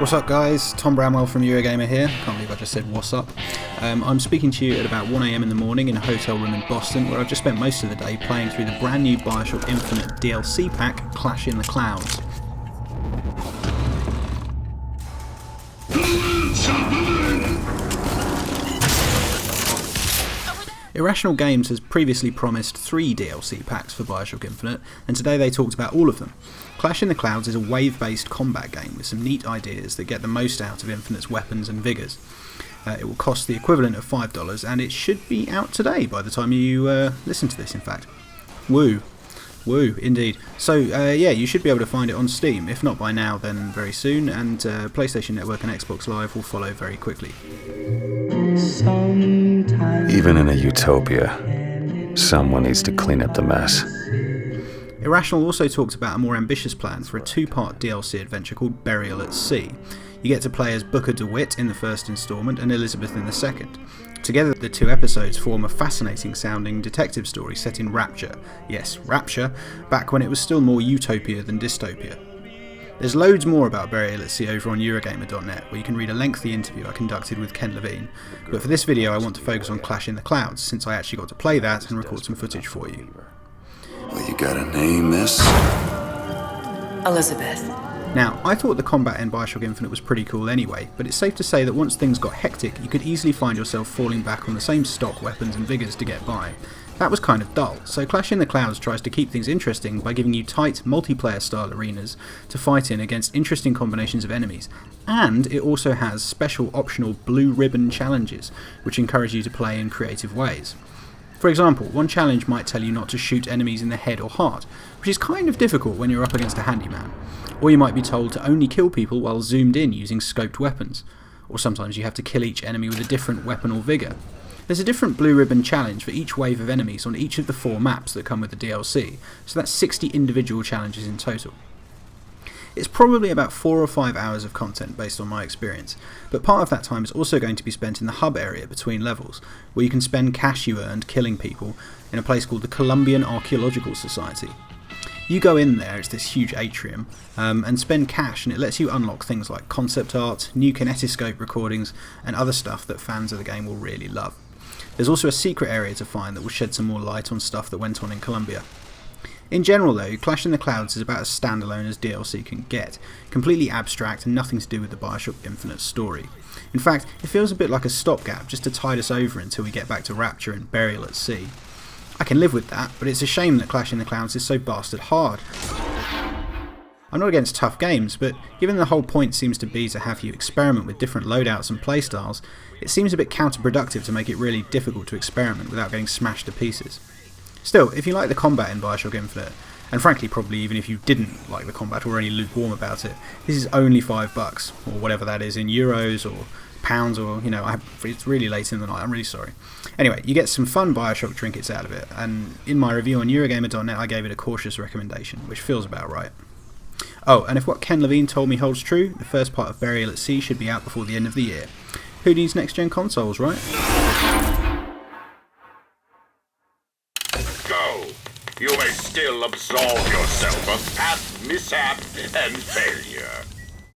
What's up guys, Tom Bramwell from Eurogamer here. Can't believe I just said what's up. I'm speaking to you at about 1 AM in the morning in a hotel room in Boston, where I've just spent most of the day playing through the brand new Bioshock Infinite DLC pack, Clash in the Clouds. Irrational Games has previously promised 3 DLC packs for Bioshock Infinite, and today they talked about all of them. Clash in the Clouds is a wave-based combat game with some neat ideas that get the most out of Infinite's weapons and vigours. It will cost the equivalent of $5, and it should be out today by the time you listen to this, in fact. Woo. Woo, indeed. So, yeah, you should be able to find it on Steam. If not by now, then very soon, and PlayStation Network and Xbox Live will follow very quickly. Even in a utopia, someone needs to clean up the mess. Irrational also talked about a more ambitious plan for a 2-part DLC adventure called Burial at Sea. You get to play as Booker DeWitt in the first instalment and Elizabeth in the second. Together, the 2 episodes form a fascinating sounding detective story set in Rapture. Yes, Rapture, back when it was still more utopia than dystopia. There's loads more about Burial at Sea over on Eurogamer.net, where you can read a lengthy interview I conducted with Ken Levine, but for this video I want to focus on Clash in the Clouds, since I actually got to play that and record some footage for you. Well, you got a name, miss? Elizabeth. Now, I thought the combat in Bioshock Infinite was pretty cool anyway, but it's safe to say that once things got hectic, you could easily find yourself falling back on the same stock weapons and vigours to get by. That was kind of dull, so Clash in the Clouds tries to keep things interesting by giving you tight, multiplayer style arenas to fight in against interesting combinations of enemies, and it also has special optional blue ribbon challenges, which encourage you to play in creative ways. For example, one challenge might tell you not to shoot enemies in the head or heart, which is kind of difficult when you're up against a handyman. Or you might be told to only kill people while zoomed in using scoped weapons. Or sometimes you have to kill each enemy with a different weapon or vigour. There's a different blue ribbon challenge for each wave of enemies on each of the 4 maps that come with the DLC, so that's 60 individual challenges in total. It's probably about 4 or 5 hours of content based on my experience, but part of that time is also going to be spent in the hub area between levels, where you can spend cash you earned killing people in a place called the Colombian Archaeological Society. You go in there, it's this huge atrium, and spend cash, and it lets you unlock things like concept art, new kinetoscope recordings, and other stuff that fans of the game will really love. There's also a secret area to find that will shed some more light on stuff that went on in Colombia. In general though, Clash in the Clouds is about as standalone as DLC can get, completely abstract and nothing to do with the Bioshock Infinite story. In fact, it feels a bit like a stopgap just to tide us over until we get back to Rapture and Burial at Sea. I can live with that, but it's a shame that Clash in the Clouds is so bastard hard. I'm not against tough games, but given the whole point seems to be to have you experiment with different loadouts and playstyles, it seems a bit counterproductive to make it really difficult to experiment without getting smashed to pieces. Still, if you like the combat in Bioshock Infinite, and frankly probably even if you didn't like the combat or were only lukewarm about it, this is only $5, or whatever that is in euros or pounds, or it's really late in the night, I'm really sorry. Anyway, you get some fun Bioshock trinkets out of it, and in my review on Eurogamer.net I gave it a cautious recommendation, which feels about right. Oh, and if what Ken Levine told me holds true, the first part of Burial at Sea should be out before the end of the year. Who needs next-gen consoles, right? Go! You may still absolve yourself of past mishap and failure.